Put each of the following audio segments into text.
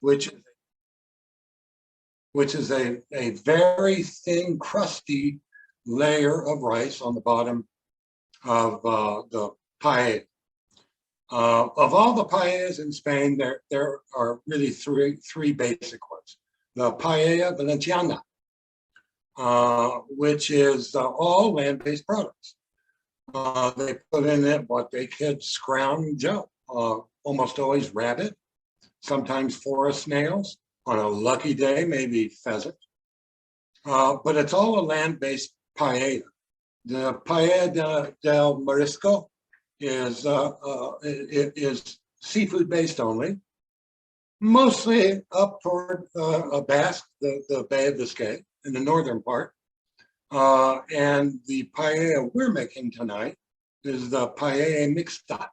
which is a very thin, crusty layer of rice on the bottom of the paella. Of all the paellas in Spain, there are really three basic ones. The Paella Valenciana, which is all land-based products. They put in it what they could scrounge up, almost always rabbit, sometimes forest snails, on a lucky day, maybe pheasant. But it's all a land-based paella. The Paella del Marisco is seafood-based only, mostly up toward Basque, the Bay of Biscay, in the northern part. And the paella we're making tonight is the Paella Mixtape,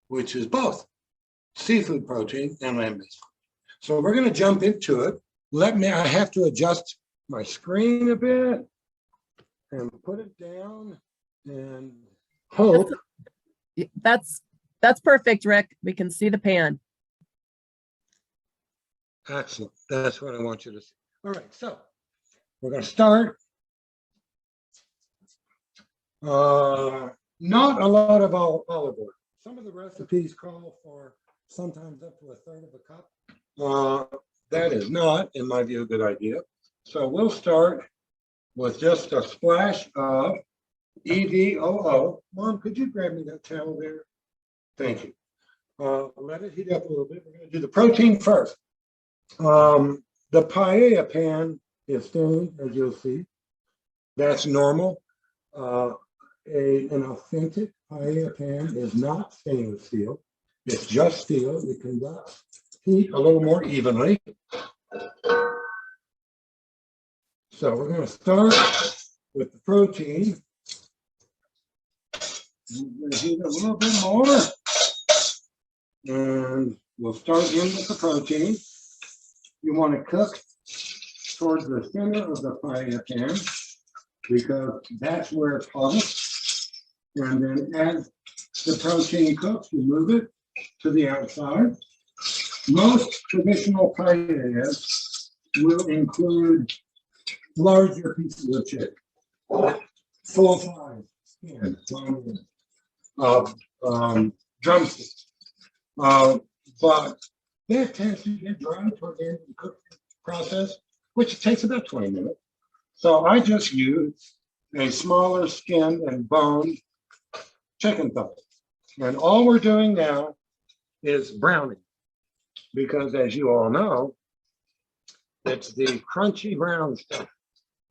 which is both seafood protein and land-based. So we're going to jump into it. I have to adjust my screen a bit and put it down and hope. That's perfect, Rick. We can see the pan. Excellent. That's what I want you to see. All right, so we're going to start. Not a lot of olive oil. Some of the recipes call for sometimes up to 1/3 of a cup. That is not, in my view, a good idea. So we'll start with just a splash of EVOO. Mom, could you grab me that towel there? Thank you. Let it heat up a little bit. We're going to do the protein first. The paella pan is thin, as you'll see. That's normal. An authentic paella pan is not stainless steel. It's just steel. It can heat a little more evenly. So we're going to start with the protein. I'm going to heat it a little bit more. And we'll start in with the protein. You want to cook towards the center of the paella pan because that's where it's hottest. And then as the protein cooks, you move it to the outside. Most traditional paellas will include larger pieces of chicken, full-size skin, drumsticks. But that tends to get dry toward the end of the cooking process, which takes about 20 minutes. So I just use a smaller skinned and boned chicken thigh. And all we're doing now is browning, because as you all know, it's the crunchy brown stuff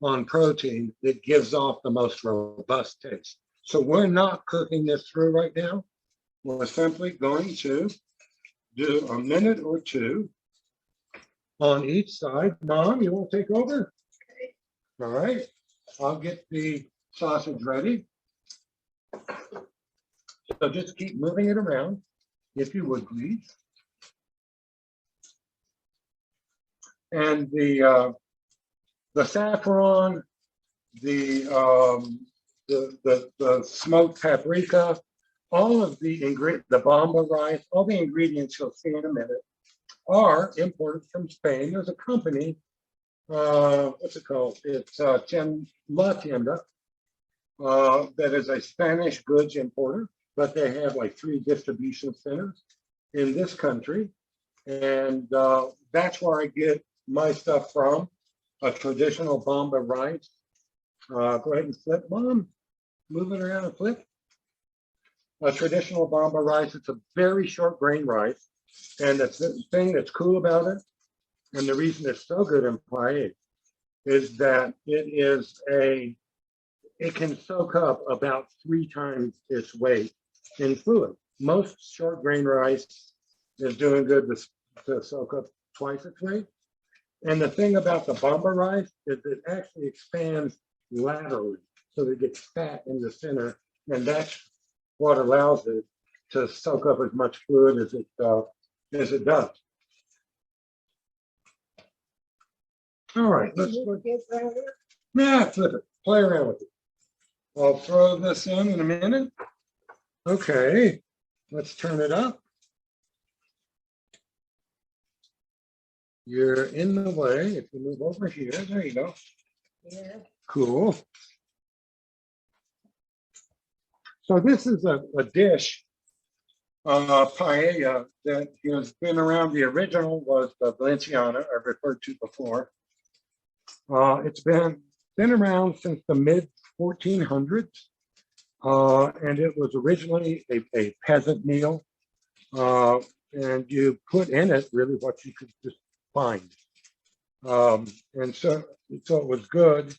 on protein that gives off the most robust taste. So we're not cooking this through right now. We're simply going to do a minute or two on each side. Mom, you want to take over? All right. I'll get the sausage ready. So just keep moving it around, if you would, please. And the saffron, the smoked paprika, all of the ingredients, the bamba rice, all the ingredients you'll see in a minute are imported from Spain. There's a company, what's it called? It's La Tienda, that is a Spanish goods importer, but they have like 3 distribution centers in this country. And that's where I get my stuff from, a traditional bamba rice. Go ahead and flip, Mom. Move it around and flip. A traditional bamba rice. It's a very short grain rice. And the thing that's cool about it, and the reason it's so good in paella, is that it can soak up about 3 times its weight in fluid. Most short grain rice is doing good to soak up twice its weight. And the thing about the bamba rice is it actually expands laterally, so that it gets fat in the center, and that's what allows it to soak up as much fluid as it does. All right, let's flip it. Play around with it. I'll throw this in a minute. Okay, let's turn it up. You're in the way. If you move over here, there you go. Yeah. Cool. So this is a dish, paella, that has been around. The original was the Valenciana I referred to before. It's been around since the mid 1400s, and it was originally a peasant meal, and you put in it really what you could just find, and so it was good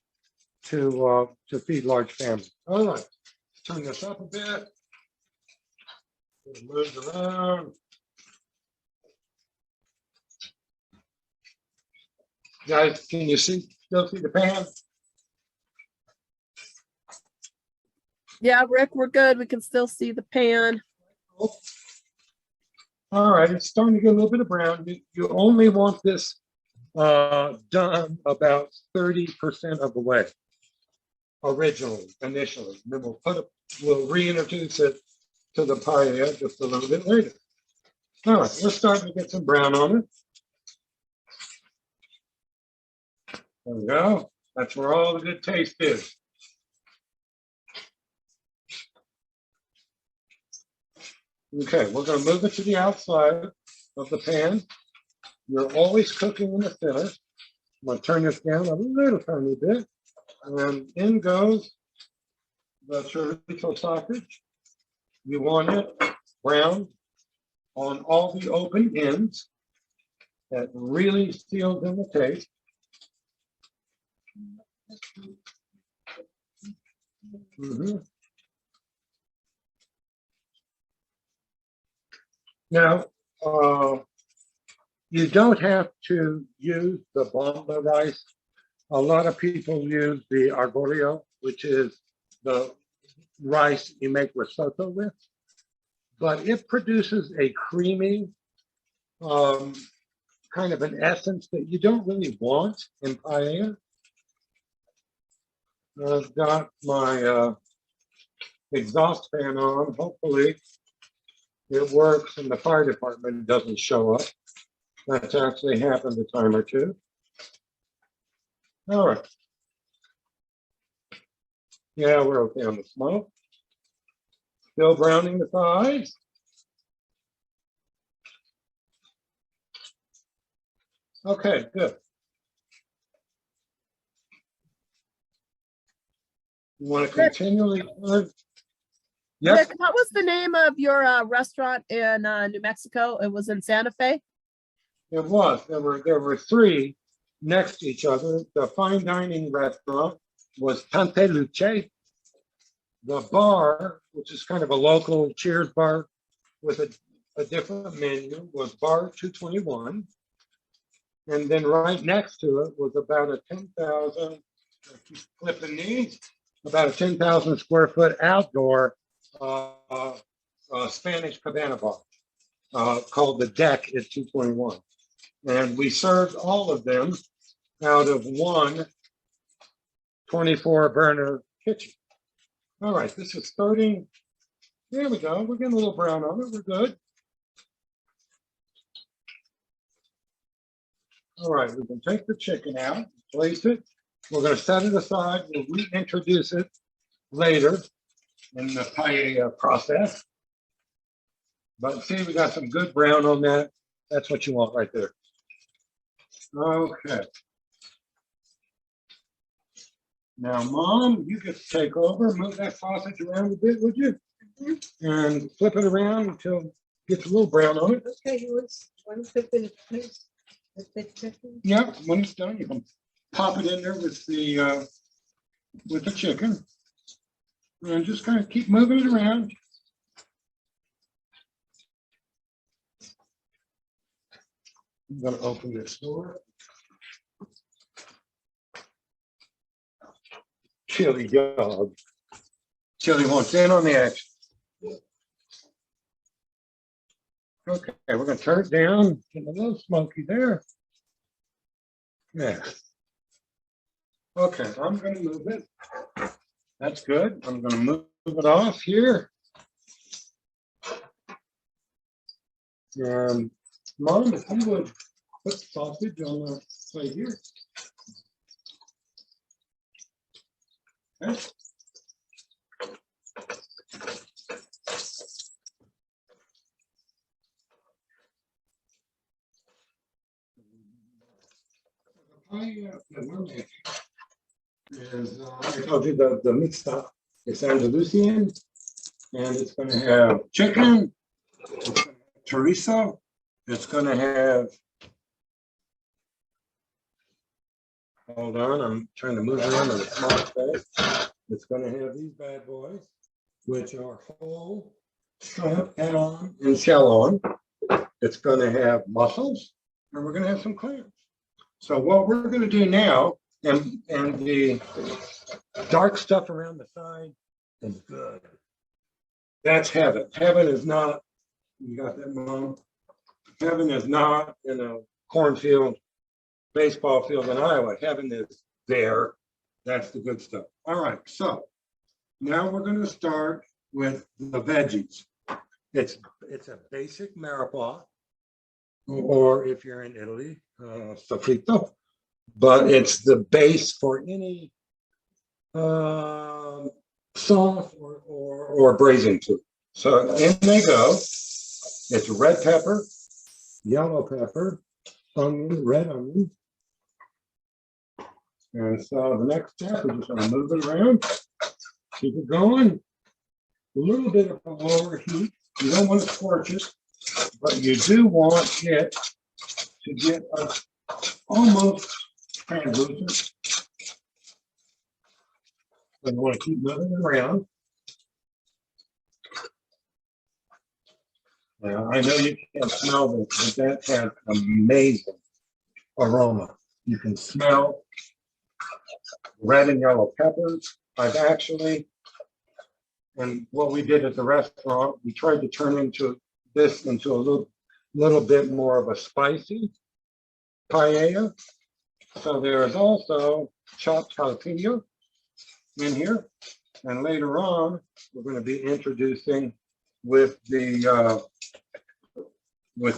to feed large families. All right, let's turn this up a bit. It moves around. Guys, can you still see the pan? Yeah, Rick, we're good. We can still see the pan. All right, it's starting to get a little bit of brown. You only want this done about 30% of the way initially. Then we'll reintroduce it to the paella just a little bit later. All right, we're starting to get some brown on it. There we go. That's where all the good taste is. Okay, we're going to move it to the outside of the pan. You're always cooking in the center. I'm going to turn this down a little tiny bit. And in goes the chorizo sausage. You want it brown on all the open ends. That really seals in the taste. Now, you don't have to use the bomba rice. A lot of people use the arborio, which is the rice you make risotto with, but it produces a creamy kind of an essence that you don't really want in paella. I've got my exhaust fan on. Hopefully it works and the fire department doesn't show up. That's actually happened a time or two. All right. Yeah, we're okay on the smoke. Still browning the thighs. Okay, good. You want to continually? Yes. Rick, what was the name of your restaurant in New Mexico? It was in Santa Fe? It was. There were three next to each other. The fine dining restaurant was Tante Luce. The bar, which is kind of a local Cheers bar with a different menu, was Bar 221. And then right next to it was about a 10,000, I keep flipping these, about a 10,000 square foot outdoor Spanish cabana bar called The Deck at 221. And we served all of them out of one 24 burner kitchen. All right, this is starting. There we go. We're getting a little brown on it. We're good. All right, we can take the chicken out, place it. We're going to set it aside. We'll reintroduce it later in the paella process. But see, we got some good brown on that. That's what you want right there. Okay. Now, Mom, you get to take over. Move that sausage around a bit, would you? And flip it around until it gets a little brown on it. Okay, one second, please. Yeah, when it's done, you can pop it in there with the chicken. And just kind of keep moving it around. I'm going to open this door. Chili dog. Chili wants in on the action. Okay, we're going to turn it down. Get a little smoky there. Yeah. Okay, I'm going to move it. That's good. I'm going to move it off here. Mom, if you would put the sausage on the plate here. Okay. I told you the mixed stuff is Andalusian, and it's going to have chicken, it's gonna have chorizo, it's going to have, hold on, I'm trying to move around in a small space. It's going to have these bad boys, which are whole shrimp, head on, and shell on. It's going to have mussels, and we're going to have some clams. So what we're going to do now, and the dark stuff around the side is good. That's heaven. Heaven is not, you got that, Mom? Heaven is not in a cornfield, baseball field in Iowa. Heaven is there. That's the good stuff. All right, so now we're going to start with the veggies. It's a basic maripot, or if you're in Italy, sofrito, but it's the base for any sauce or braising food. So in they go. It's red pepper, yellow pepper, onion, red onion. And so the next step, we're just going to move it around, keep it going. A little bit of a lower heat. You don't want to scorch it, but you do want it to get almost translucent. So you want to keep moving it around. Now, I know you can't smell this, but that has amazing aroma. You can smell red and yellow peppers. I've actually, and what we did at the restaurant, we tried to turn this into a little bit more of a spicy paella. So there is also chopped jalapeno in here. And later on, we're going to be introducing with the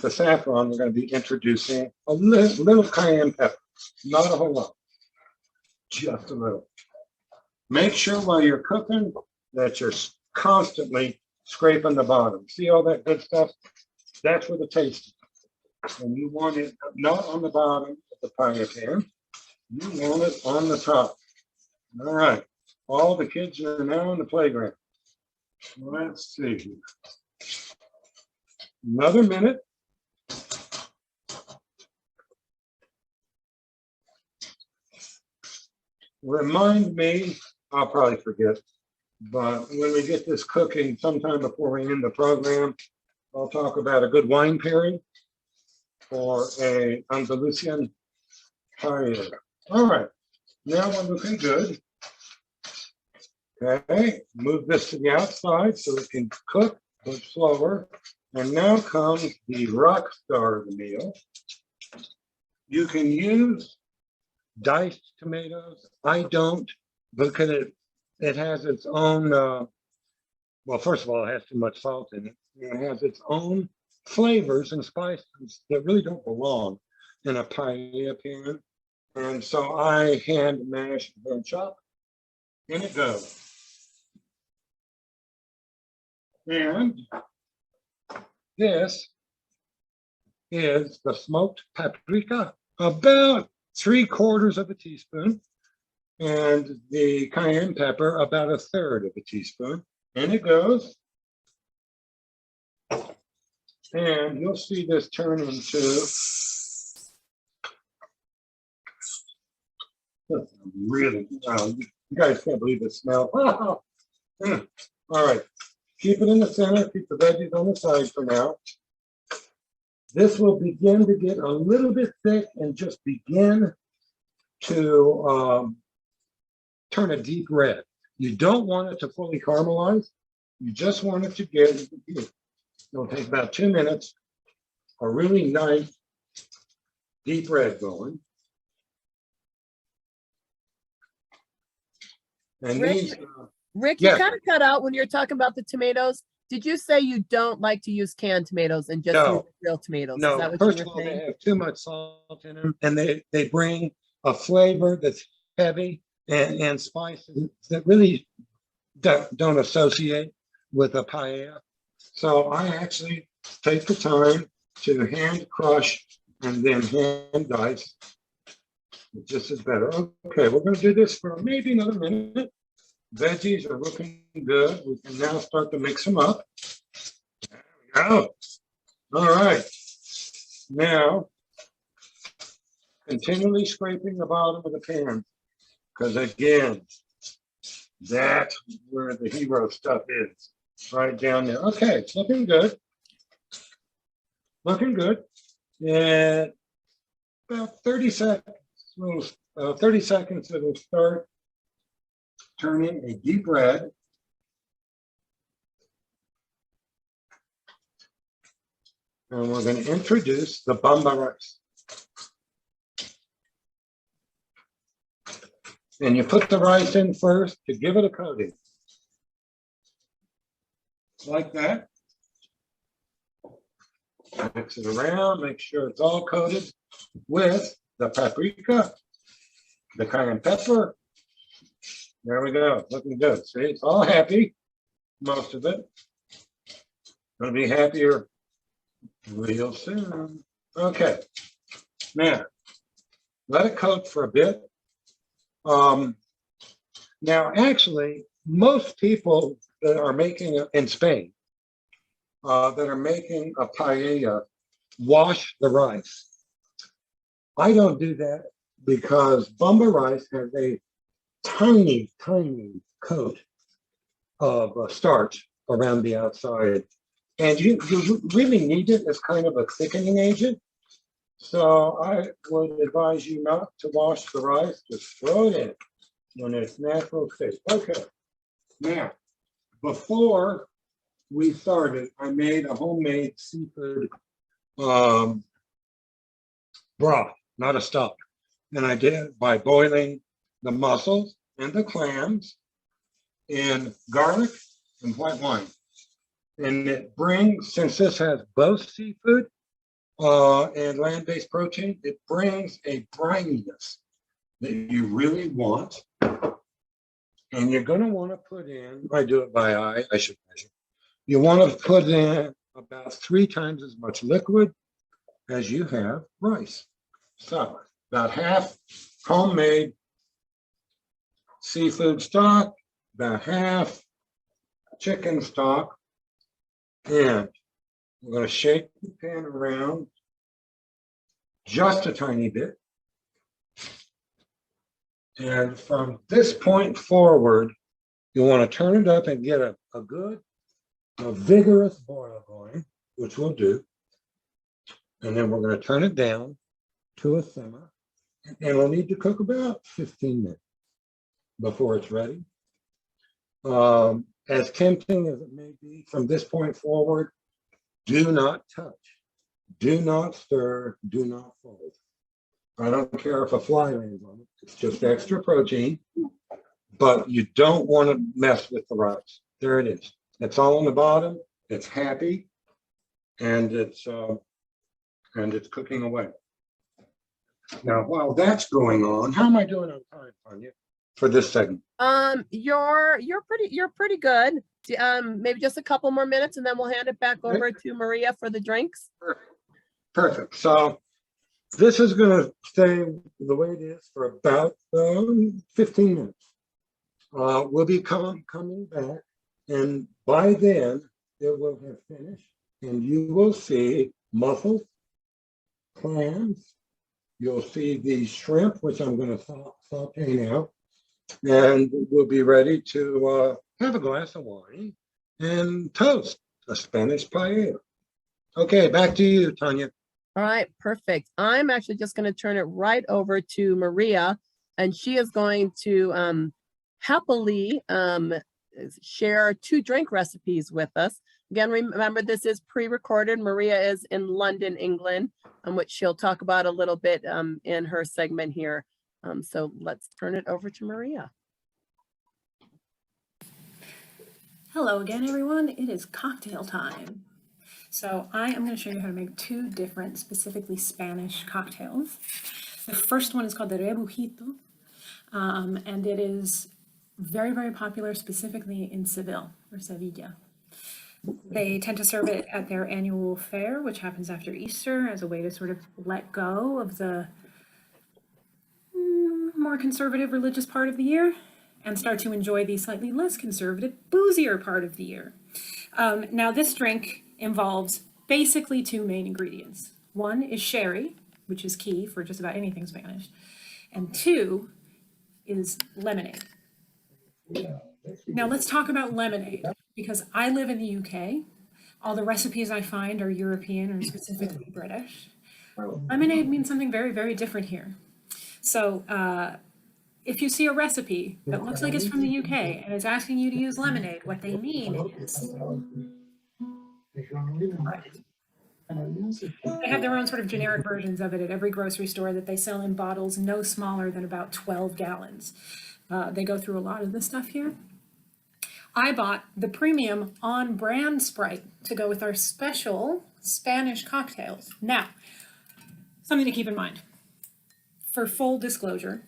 saffron, we're going to be introducing a little cayenne pepper, not a whole lot, just a little. Make sure while you're cooking that you're constantly scraping the bottom. See all that good stuff? That's where the taste is. And you want it not on the bottom of the paella pan. You want it on the top. All right. All the kids are now in the playground. Let's see here. Another minute. Remind me, I'll probably forget, but when we get this cooking sometime before we end the program, I'll talk about a good wine pairing for a Andalusian paella. All right, now we're looking good. Okay, move this to the outside so it can cook a bit slower. And now comes the rock star of the meal. You can use diced tomatoes. I don't, because it has its own, well, first of all, it has too much salt in it. It has its own flavors and spices that really don't belong in a paella pan. And so I hand mash and chop, and it goes. And this is the smoked paprika, about 3/4 of a teaspoon, and the cayenne pepper, about 1/3 of a teaspoon. And it goes. And you'll see this turn into really, you guys can't believe the smell. All right, keep it in the center, keep the veggies on the side for now. This will begin to get a little bit thick and just begin to turn a deep red. You don't want it to fully caramelize. You just want it to get, it'll take about 2 minutes, a really nice deep red going. And Rick, these, Rick, yes. you kind of cut out when you're talking about the tomatoes. Did you say you don't like to use canned tomatoes and just No. use real tomatoes? Is No, that what first you of were all, they saying? have too much salt in them, and they bring a flavor that's heavy and spices that really don't associate with a paella. So I actually take the time to hand crush and then hand dice. It just is better. Okay, we're going to do this for maybe another minute. Veggies are looking good. We can now start to mix them up. There we go. All right. Now, continually scraping the bottom of the pan, because again, that's where the hero stuff is, right down there. Okay, it's looking good. Looking good. And about 30 seconds, 30 seconds, it'll start turning a deep red. And we're going to introduce the bamba rice. And you put the rice in first to give it a coating. Like that. Mix it around, make sure it's all coated with the paprika, the cayenne pepper. There we go, looking good. See, it's all happy, most of it. Gonna be happier real soon. Okay, now, let it coat for a bit. Now, actually, most people that are making it in Spain, that are making a paella, wash the rice. I don't do that because bamba rice has a tiny, tiny coat of starch around the outside. And you really need it as kind of a thickening agent. So I would advise you not to wash the rice, just throw it in when it's natural state. Okay, now, before we started, I made a homemade seafood broth, not a stock. And I did it by boiling the mussels and the clams in garlic and white wine. And it brings, since this has both seafood and land-based protein, it brings a brininess that you really want. And you're going to want to put in, I do it by eye, I should measure. You want to put in about 3 times as much liquid as you have rice. So about half homemade seafood stock, about half chicken stock, and we're going to shake the pan around just a tiny bit. And from this point forward, you want to turn it up and get a good, vigorous boil going, which we'll do. And then we're going to turn it down to a simmer. And it'll need to cook about 15 minutes before it's ready. As tempting as it may be, from this point forward, do not touch, do not stir, do not fold. I don't care if a fly lands on it. It's just extra protein, but you don't want to mess with the rice. There it is. It's all on the bottom. It's happy, and it's cooking away. Now, while that's going on, how am I doing on time, Tanya, for this segment? You're pretty good. Maybe just a couple more minutes, and then we'll hand it back over to Maria for the drinks. Perfect. So this is going to stay the way it is for about 15 minutes. We'll be coming back, and by then it will have finished, and you will see mussels, clams. You'll see the shrimp, which I'm going to saute now, and we'll be ready to have a glass of wine and toast a Spanish paella. Okay, back to you, Tanya. All right, perfect. I'm actually just going to turn it right over to Maria, and she is going to happily share 2 drink recipes with us. Again, remember, this is pre-recorded. Maria is in London, England, which she'll talk about a little bit in her segment here. So let's turn it over to Maria. Hello again, everyone. It is cocktail time. So I am going to show you how to make two different, specifically Spanish cocktails. The first one is called the rebujito, and it is very, very popular specifically in Seville or Sevilla. They tend to serve it at their annual fair, which happens after Easter, as a way to sort of let go of the more conservative religious part of the year and start to enjoy the slightly less conservative, boozier part of the year. Now this drink involves basically two main ingredients. One is sherry, which is key for just about anything Spanish, and two is lemonade. Now let's talk about lemonade, because I live in the UK. All the recipes I find are European or specifically British. Lemonade means something very, very different here. So if you see a recipe that looks like it's from the UK and is asking you to use lemonade, what they mean is they have their own sort of generic versions of it at every grocery store that they sell in bottles no smaller than about 12 gallons. They go through a lot of this stuff here. I bought the premium on-brand Sprite to go with our special Spanish cocktails. Now, something to keep in mind. For full disclosure,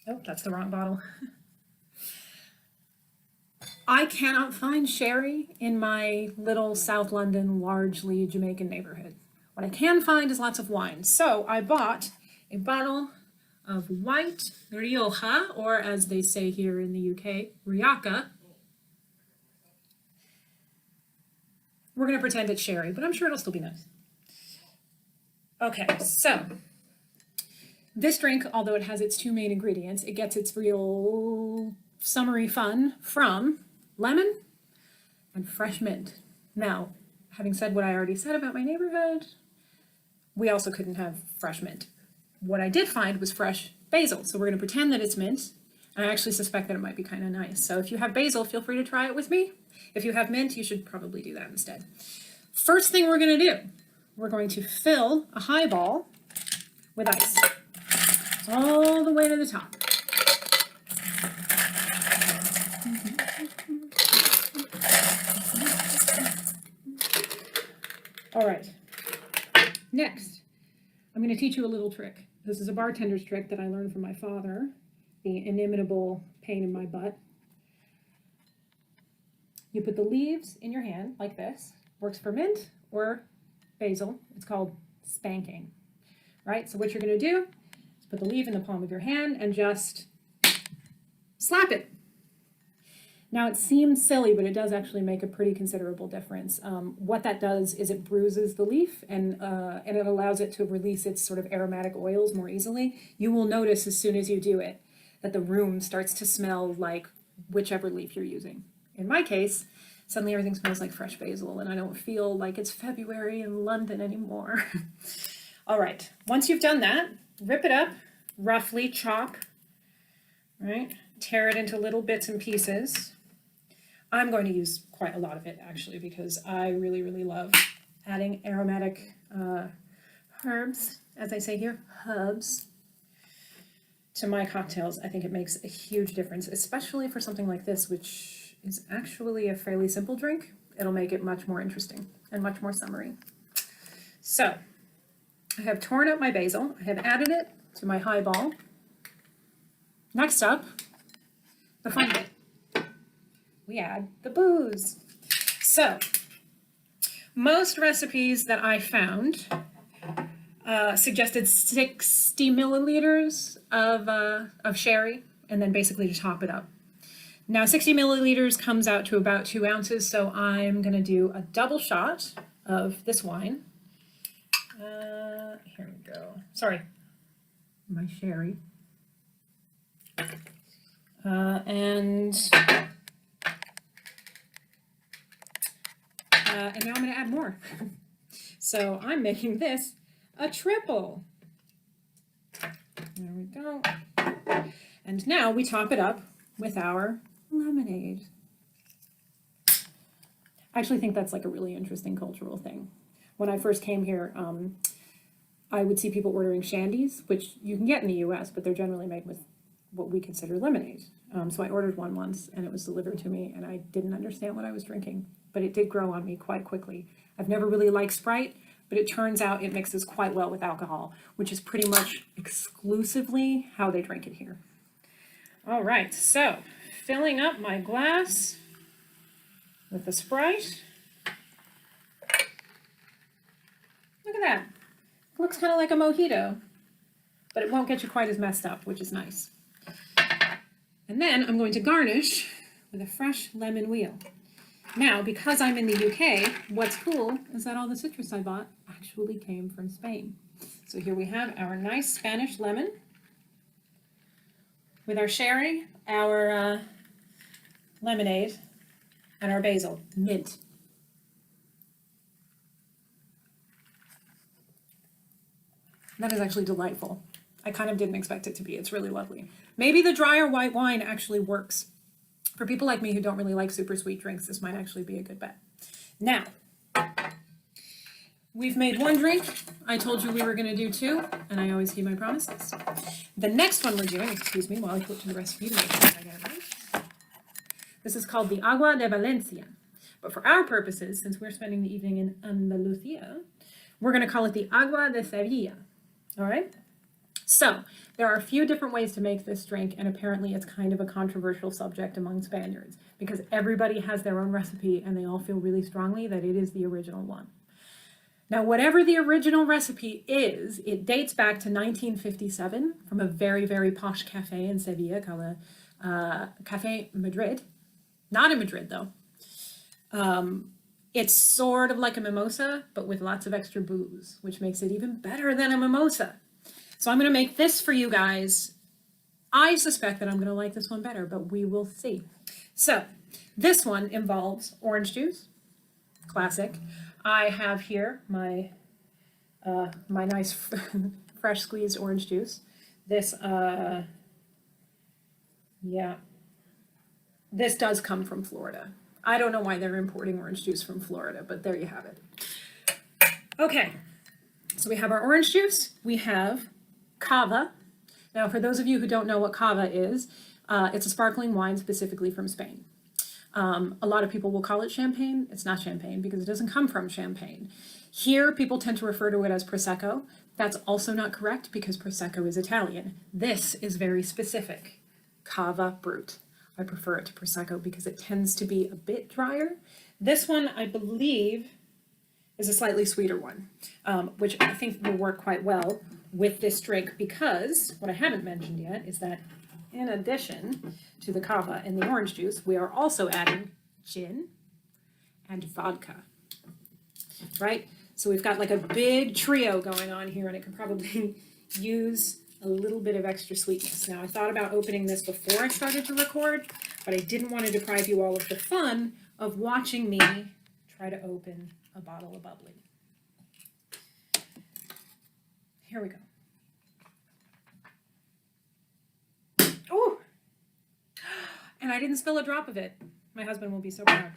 oh, that's the wrong bottle. I cannot find sherry in my little South London, largely Jamaican neighborhood. What I can find is lots of wine. So I bought a bottle of white Rioja, or as they say here in the UK, Rioja. We're going to pretend it's sherry, but I'm sure it'll still be nice. Okay, so this drink, although it has its two main ingredients, it gets its real summery fun from lemon and fresh mint. Now, having said what I already said about my neighborhood, we also couldn't have fresh mint. What I did find was fresh basil, so we're going to pretend that it's mint, and I actually suspect that it might be kind of nice. So if you have basil, feel free to try it with me. If you have mint, you should probably do that instead. First thing we're going to do, we're going to fill a highball with ice all the way to the top. All right, next, I'm going to teach you a little trick. This is a bartender's trick that I learned from my father, the inimitable pain in my butt. You put the leaves in your hand like this. Works for mint or basil. It's called spanking, right? So what you're going to do is put the leaf in the palm of your hand and just slap it. Now it seems silly, but it does actually make a pretty considerable difference. What that does is it bruises the leaf and it allows it to release its sort of aromatic oils more easily. You will notice as soon as you do it that the room starts to smell like whichever leaf you're using. In my case, suddenly everything smells like fresh basil and I don't feel like it's February in London anymore. All right, once you've done that, rip it up, roughly chop, right? Tear it into little bits and pieces. I'm going to use quite a lot of it actually because I really, really love adding aromatic herbs, as I say here, herbs, to my cocktails. I think it makes a huge difference, especially for something like this, which is actually a fairly simple drink. It'll make it much more interesting and much more summery. So I have torn up my basil. I have added it to my highball. Next up, the fun bit. We add the booze. So most recipes that I found suggested 60 milliliters of sherry and then basically to top it up. Now 60 milliliters comes out to about 2 ounces, so I'm going to do a double shot of this wine. Here we go. Sorry, my sherry. And now I'm going to add more. So I'm making this a triple. There we go. And now we top it up with our lemonade. I actually think that's like a really interesting cultural thing. When I first came here, I would see people ordering shandies, which you can get in the US, but they're generally made with what we consider lemonade. So I ordered one once and it was delivered to me and I didn't understand what I was drinking, but it did grow on me quite quickly. I've never really liked Sprite, but it turns out it mixes quite well with alcohol, which is pretty much exclusively how they drink it here. All right, so filling up my glass with the Sprite. Look at that. It looks kind of like a mojito, but it won't get you quite as messed up, which is nice. And then I'm going to garnish with a fresh lemon wheel. Now, because I'm in the UK, what's cool is that all the citrus I bought actually came from Spain. So here we have our nice Spanish lemon with our sherry, our lemonade, and our basil, mint. That is actually delightful. I kind of didn't expect it to be. It's really lovely. Maybe the drier white wine actually works. For people like me who don't really like super sweet drinks, this might actually be a good bet. Now, we've made one drink. I told you we were going to do two, and I always keep my promises. The next one we're doing, excuse me, while I flip to the recipe to make sure I get it right. This is called the Agua De Valencia. But for our purposes, since we're spending the evening in Andalusia, we're going to call it the Agua de Sevilla. All right? So, there are a few different ways to make this drink, and apparently it's kind of a controversial subject among Spaniards, because everybody has their own recipe, and they all feel really strongly that it is the original one. Now, whatever the original recipe is, it dates back to 1957 from a very, very posh cafe in Sevilla called Café Madrid. Not in Madrid, though. It's sort of like a mimosa, but with lots of extra booze, which makes it even better than a mimosa. So I'm going to make this for you guys. I suspect that I'm going to like this one better, but we will see. So this one involves orange juice, classic. I have here my my nice fresh squeezed orange juice. This, yeah, this does come from Florida. I don't know why they're importing orange juice from Florida, but there you have it. Okay, so we have our orange juice. We have cava. Now, for those of you who don't know what cava is, it's a sparkling wine specifically from Spain. A lot of people will call it champagne. It's not champagne because it doesn't come from Champagne. Here, people tend to refer to it as Prosecco. That's also not correct because Prosecco is Italian. This is very specific. Cava Brut. I prefer it to Prosecco because it tends to be a bit drier. This one, I believe, is a slightly sweeter one, which I think will work quite well with this drink because what I haven't mentioned yet is that in addition to the cava and the orange juice, we are also adding gin and vodka, right? So we've got like a big trio going on here and it can probably use a little bit of extra sweetness. Now, I thought about opening this before I started to record, but I didn't want to deprive you all of the fun of watching me try to open a bottle of bubbly. Here we go. Oh, and I didn't spill a drop of it. My husband will be so proud.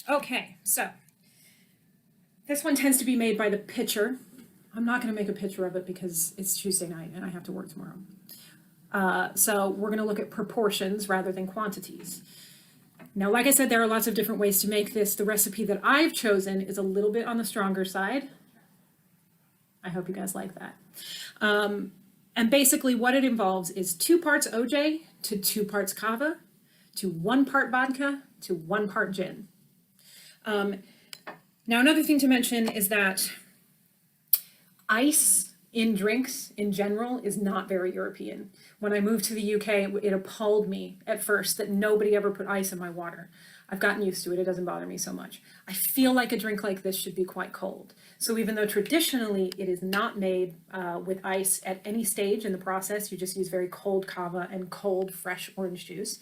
Okay, so this one tends to be made by the pitcher. I'm not going to make a picture of it because it's Tuesday night and I have to work tomorrow. So we're going to look at proportions rather than quantities. Now, like I said, there are lots of different ways to make this. The recipe that I've chosen is a little bit on the stronger side. I hope you guys like that. And basically what it involves is 2 parts OJ to 2 parts cava to 1 part vodka to 1 part gin. Now, another thing to mention is that ice in drinks in general is not very European. When I moved to the UK, it appalled me at first that nobody ever put ice in my water. I've gotten used to it. It doesn't bother me so much. I feel like a drink like this should be quite cold. So even though traditionally it is not made with ice at any stage in the process, you just use very cold cava and cold fresh orange juice,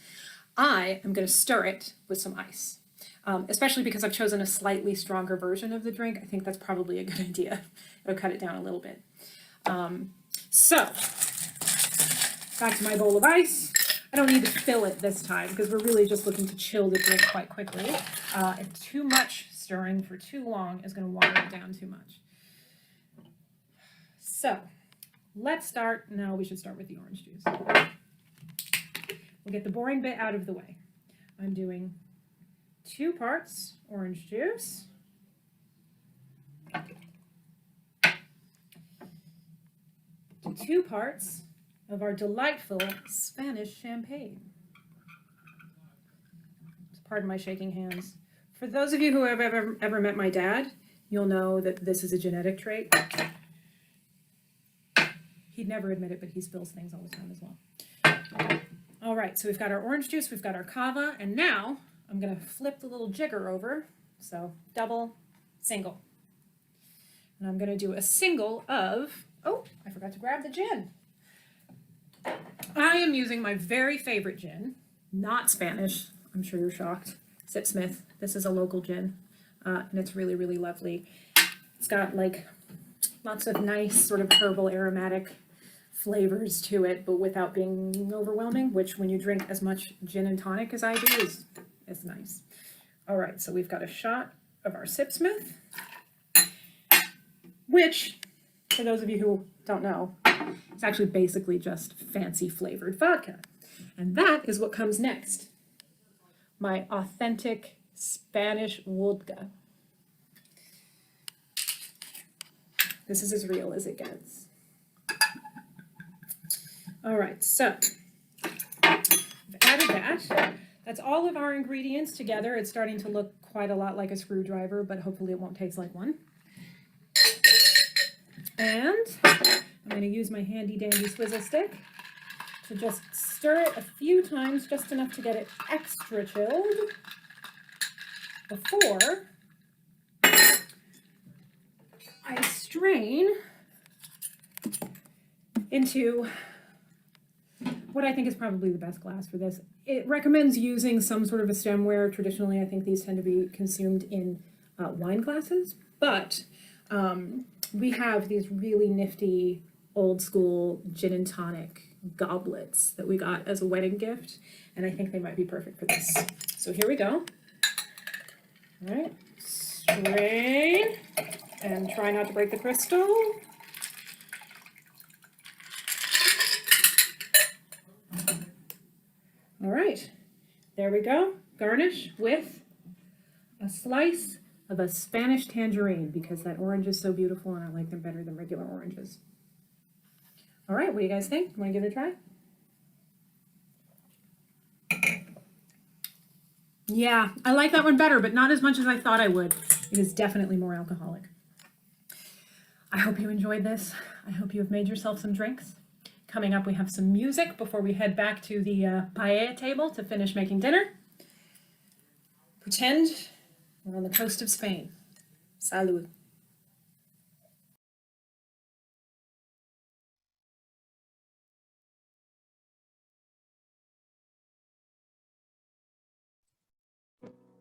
I am going to stir it with some ice. Especially because I've chosen a slightly stronger version of the drink. I think that's probably a good idea. It'll cut it down a little bit. So, back to my bowl of ice. I don't need to fill it this time because we're really just looking to chill the drink quite quickly. And too much stirring for too long is going to water it down too much. So, let's start. No, we should start with the orange juice. We'll get the boring bit out of the way. I'm doing 2 parts orange juice. 2 parts of our delightful Spanish champagne. Pardon my shaking hands. For those of you who have ever met my dad, you'll know that this is a genetic trait. He'd never admit it, but he spills things all the time as well. All right, so we've got our orange juice, we've got our cava, and now I'm gonna flip the little jigger over. So double, single. And I'm gonna do a single of, oh, I forgot to grab the gin. I am using my very favorite gin, not Spanish. I'm sure you're shocked. Sipsmith. This is a local gin, and it's really, really lovely. It's got like lots of nice sort of herbal aromatic flavors to it, but without being overwhelming, which when you drink as much gin and tonic as I do is nice. All right, so we've got a shot of our Sipsmith, which, for those of you who don't know, it's actually basically just fancy flavored vodka. And that is what comes next. My authentic Spanish vodka. This is as real as it gets. All right, so I've added that. That's all of our ingredients together. It's starting to look quite a lot like a screwdriver, but hopefully it won't taste like one. And I'm going to use my handy dandy swizzle stick to just stir it a few times, just enough to get it extra chilled before I strain into what I think is probably the best glass for this. It recommends using some sort of a stemware. Traditionally, I think these tend to be consumed in wine glasses, but we have these really nifty old school gin and tonic goblets that we got as a wedding gift, and I think they might be perfect for this. So here we go. All right, strain, and try not to break the crystal. All right, there we go. Garnish with a slice of a Spanish tangerine, because that orange is so beautiful and I like them better than regular oranges. All right, what do you guys think? Want to give it a try? Yeah, I like that one better, but not as much as I thought I would. It is definitely more alcoholic. I hope you enjoyed this. I hope you have made yourself some drinks. Coming up, we have some music before we head back to the paella table to finish making dinner. Pretend we're on the coast of Spain. Salud.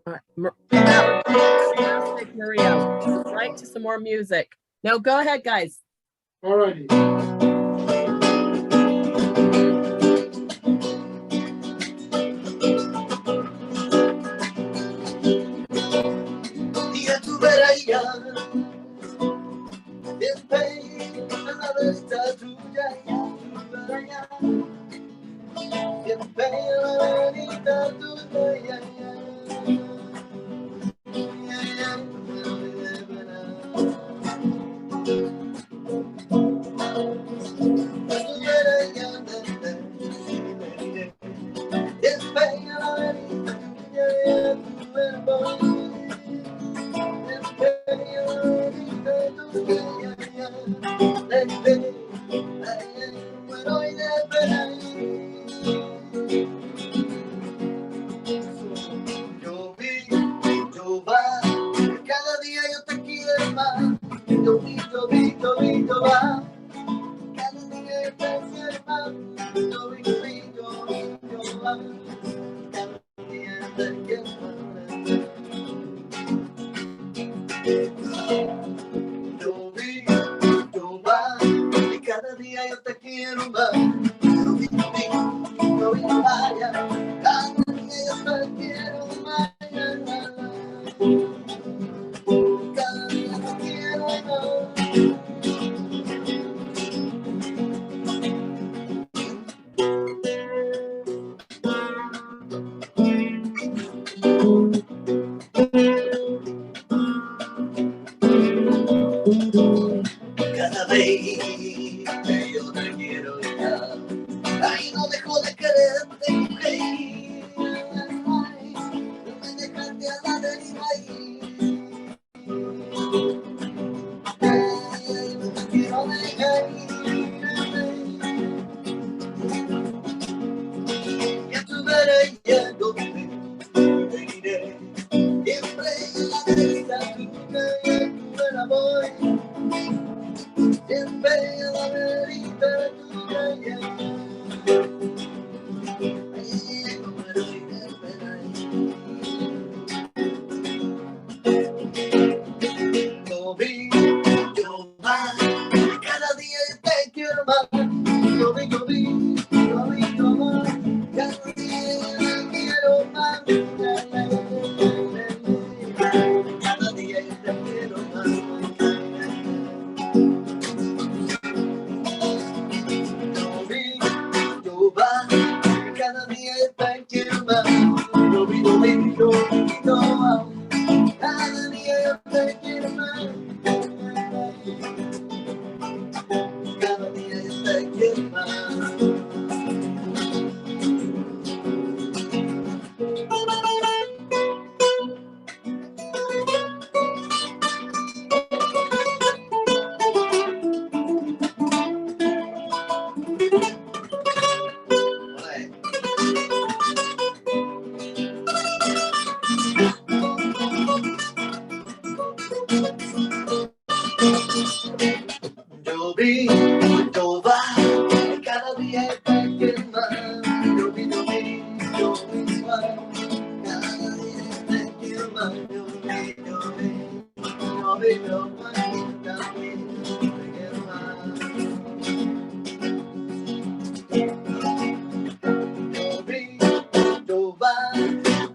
All right. That was fantastic, Maria. Right to some more music. No, go ahead, guys. All righty. Día tu veraya, Spain, la vista tuya, tu veraya, siempre la venita tuya, Yo vi, yo va, cada día yo te quiero más. Yo vi, yo vi, yo vi, yo va, cada día yo te quiero más. Yo vi, yo vi, yo vi, yo va, cada día yo te quiero más. Yo vi, yo va, y cada día yo te quiero más. Yo vi, yo vi, vaya, cada día yo te quiero más. Cada día te quiero más. Ya tú verás ya donde te iré. Siempre en la verita tuya y tu el amor. Siempre en la verita tuya y ahí como el yo vi, yo va, cada día te quiero más. Yo vi, yo vi, yo vi, yo más, cada día te quiero más. Cada día te quiero más. Yo vi, yo va, cada día te quiero más. Yo vi, yo vi, yo vi, yo más. Cada día te quiero más. Cada día te quiero más. Yo vi, yo va, cada día te quiero más. Yo vi, yo vi, yo vi, cada día te quiero más. Yo vi, yo vi, yo vi, yo más, cada día te quiero más. Yo vi, yo va,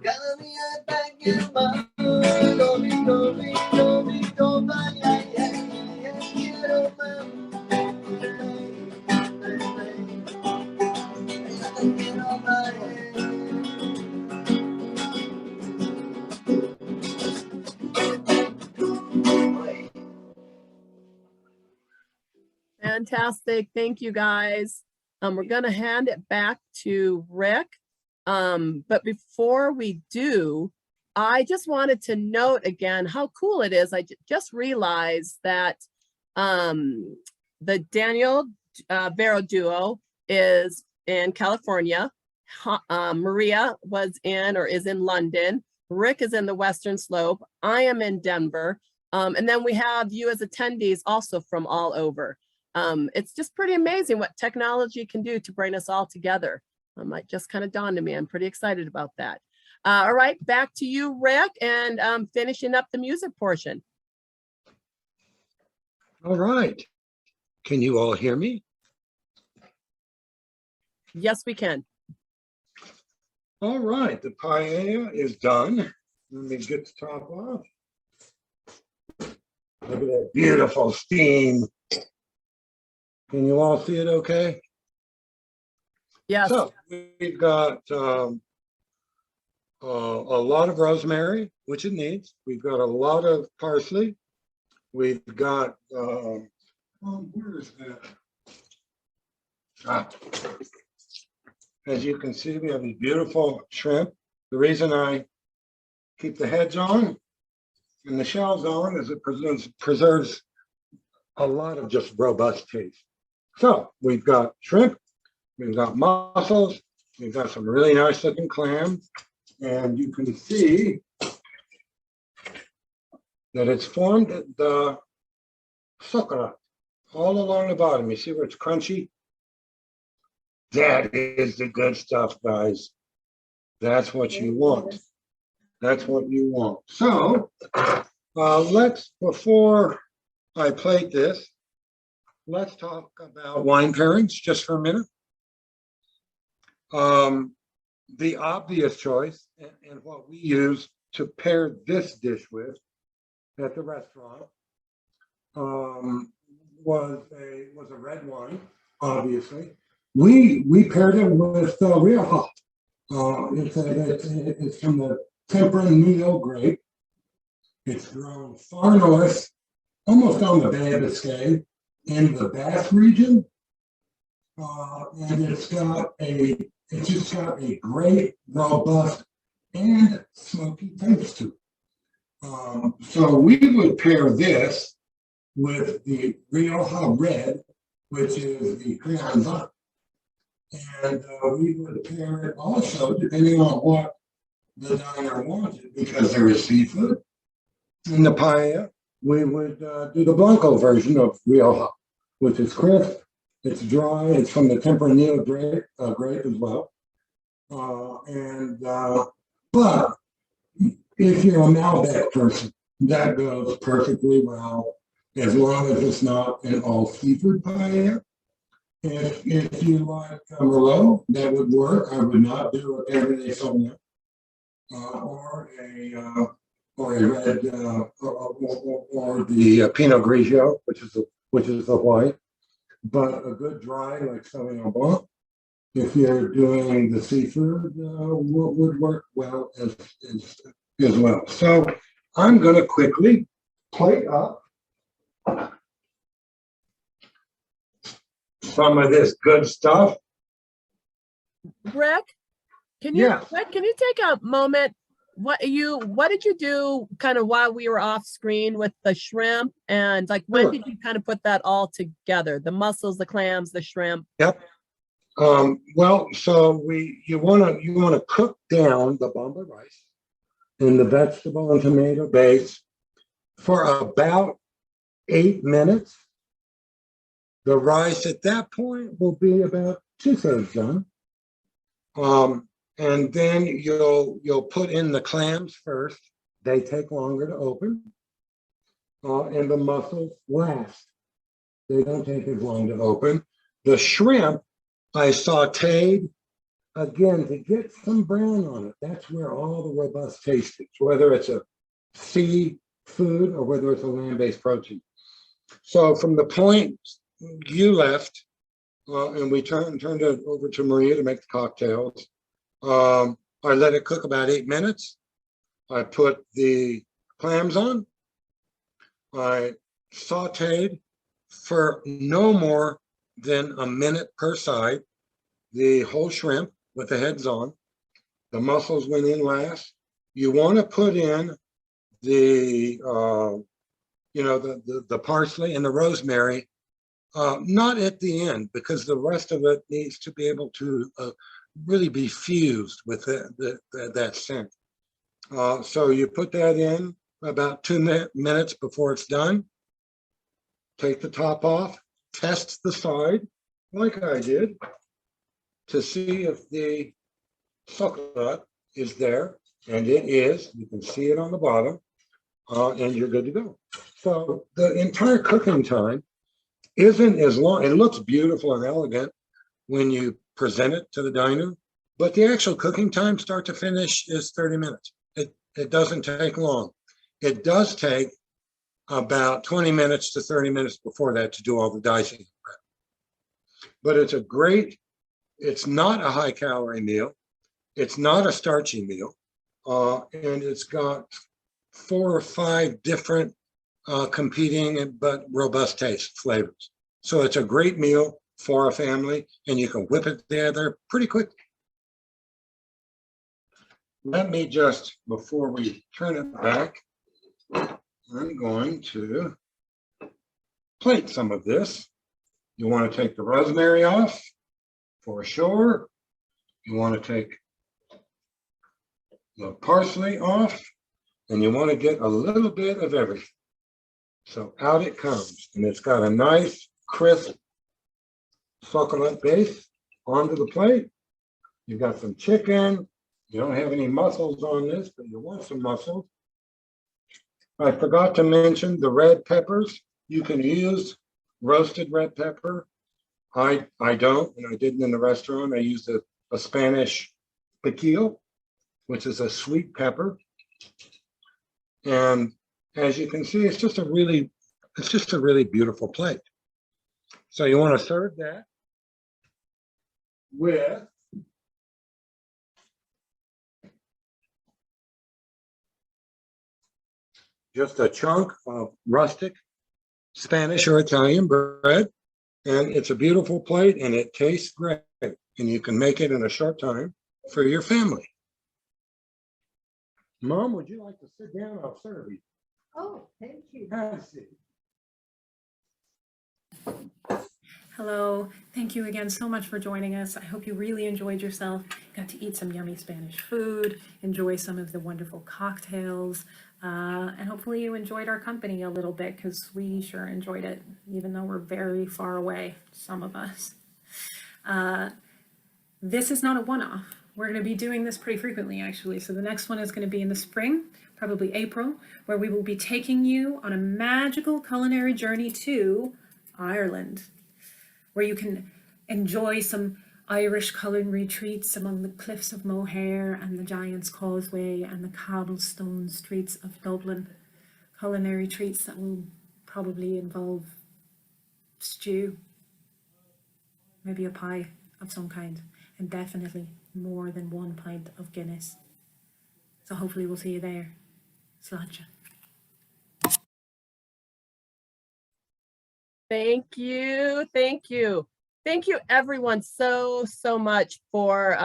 cada día te quiero más. Yo vi, yo vi, yo vi, yo va, quiero más. Fantastic. Thank you, guys. We're going to hand it back to Rick. But before we do, I just wanted to note again how cool it is. I just realized that the Daniel Vero duo is in California. Maria was in or is in London. Rick is in the Western Slope. I am in Denver. And then we have you as attendees also from all over. It's just pretty amazing what technology can do to bring us all together. It just kind of dawned on me. I'm pretty excited about that. All right, back to you, Rick, and finishing up the music portion. All right. Can you all hear me? Yes, we can. All right, the paella is done. Let me get the top off. Look at that beautiful steam. Can you all see it okay? Yes. So we've got a lot of rosemary, which it needs. We've got a lot of parsley. We've got, where is that? As you can see, we have these beautiful shrimp. The reason I keep the heads on and the shells on is it preserves a lot of just robust taste. So we've got shrimp, we've got mussels, we've got some really nice looking clams, and you can see that it's formed the succulent all along the bottom. You see where it's crunchy? That is the good stuff, guys. That's what you want. That's what you want. So before I plate this, let's talk about wine pairings just for a minute. The obvious choice and what we use to pair this dish with at the restaurant was a red wine, obviously. We paired it with Rioja. It's from the Tempranillo grape. It's grown far north, almost on the Bay of Biscay, in the Basque region, and it's just got a great, robust, and smoky taste to it. So we would pair this with the Rioja Red which is the cream butter. And we would pair it also, depending on what the diner wanted, because there is seafood in the paella. We would do the Blanco version of Rioja, which is crisp, it's dry, it's from the Tempranillo grape as well. But if you're a Malbec person, that goes perfectly well, as long as it's not an all seafood paella. If you like Merlot, that would work. I would not do a Cabernet Sauvignon or a red or the Pinot Grigio, which is the white. But a good dry like Sauvignon Blanc, if you're doing the seafood, would work well as well. So I'm going to quickly plate up some of this good stuff. Greg, can Yes. you take a moment? What did you do kind of while we were off screen with the shrimp, and like when Sure. did you kind of put that all together? The mussels, the clams, the shrimp. Yep. Well, so you wanna cook down the bomba rice in the vegetable and tomato base for about 8 minutes. The rice at that point will be about 2/3 done. And then you'll put in the clams first. They take longer to open. And the mussels last. They don't take as long to open. The shrimp I sauteed again to get some brown on it. That's where all the robust taste is, whether it's a seafood or whether it's a land-based protein. So from the point you left, and we turned it over to Maria to make the cocktails. I let it cook about 8 minutes. I put the clams on. I sauteed for no more than a minute per side the whole shrimp with the heads on. The mussels went in last. You want to put in the the parsley and the rosemary, not at the end, because the rest of it needs to be able to really be fused with that scent. So you put that in about 2 minutes before it's done. Take the top off, test the side like I did to see if the chocolate is there, and it is. You can see it on the bottom, and you're good to go. So the entire cooking time isn't as long. It looks beautiful and elegant when you present it to the diner, but the actual cooking time, start to finish, is 30 minutes. It doesn't take long. It does take about 20 minutes to 30 minutes before that to do all the dicing. But it's not a high calorie meal. It's not a starchy meal. And it's got 4 or 5 different competing but robust taste flavors. So it's a great meal for a family, and you can whip it together pretty quick. Let me just, before we turn it back, I'm going to plate some of this. You want to take the rosemary off for sure. You want to take the parsley off, and you want to get a little bit of everything. So out it comes, and it's got a nice, crisp, succulent base onto the plate. You've got some chicken. You don't have any mussels on this, but you want some mussels. I forgot to mention the red peppers. You can use roasted red pepper. I don't, and I didn't in the restaurant. I used a Spanish piquillo, which is a sweet pepper. And as you can see, it's just a really beautiful plate. So you want to serve that with just a chunk of rustic Spanish or Italian bread. And it's a beautiful plate, and it tastes great. And you can make it in a short time for your family. Mom, would you like to sit down? I'll serve you. Oh, thank you. Have a seat. Hello, thank you again so much for joining us. I hope you really enjoyed yourself, got to eat some yummy Spanish food, enjoy some of the wonderful cocktails, and hopefully you enjoyed our company a little bit, because we sure enjoyed it, even though we're very far away, some of us. This is not a one-off. We're going to be doing this pretty frequently, actually. So the next one is going to be in the spring, probably April, where we will be taking you on a magical culinary journey to Ireland, where you can enjoy some Irish culinary treats among the cliffs of Moher and the Giant's Causeway and the cobblestone streets of Dublin. Culinary treats that will probably involve stew, maybe a pie of some kind, and definitely more than 1 pint of Guinness. So hopefully we'll see you there. Sláinte. Thank you. Thank you. Thank you everyone so much for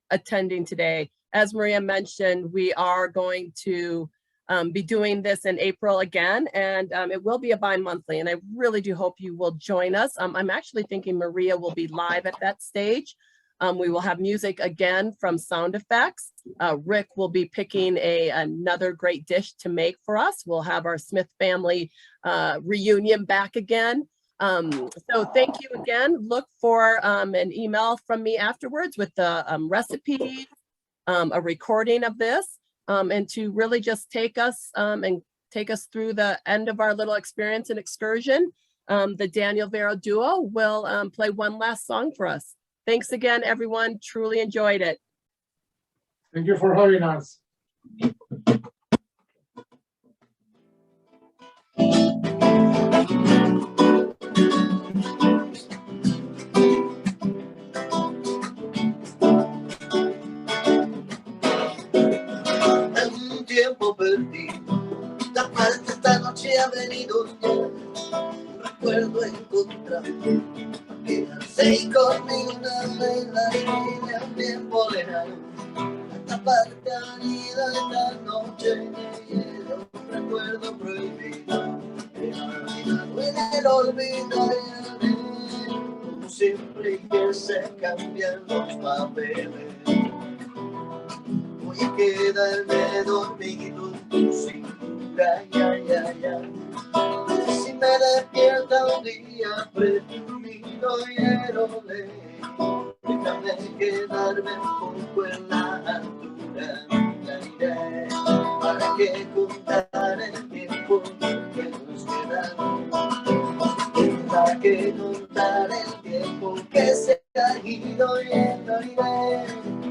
attending today. As Maria mentioned, we are going to be doing this in April again, and it will be a bi-monthly, and I really do hope you will join us. I'm actually thinking Maria will be live at that stage. We will have music again from sound effects. Rick will be picking another great dish to make for us. We'll have our Smith family reunion back again. So thank you again. Look for an email from me afterwards with the recipe, a recording of this, and to really just take us through the end of our little experience and excursion. The Daniel Vero duo will play one last song for us. Thanks again, everyone. Truly enjoyed it. Thank you for having us. En un tiempo perdido, esta parte esta noche ha venido ya. Recuerdo encontrarme, quedarse y conmigo una melodía de un tiempo lejano. Esta parte anida esta noche de un recuerdo prohibido, que no ha olvidado en el olvido como siempre y que se cambian los papeles. Voy a quedarme dormido sin duda, ya. Si me despierta un día presumido y erole, déjame quedarme un poco en la altura. Ya iré, para que contar el tiempo que nos queda. Para que contar el tiempo que se ha ido yendo, iré.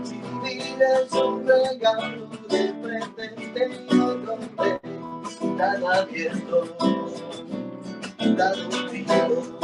Si vida es un regalo de frente y otro vez, está abierto, está dormido.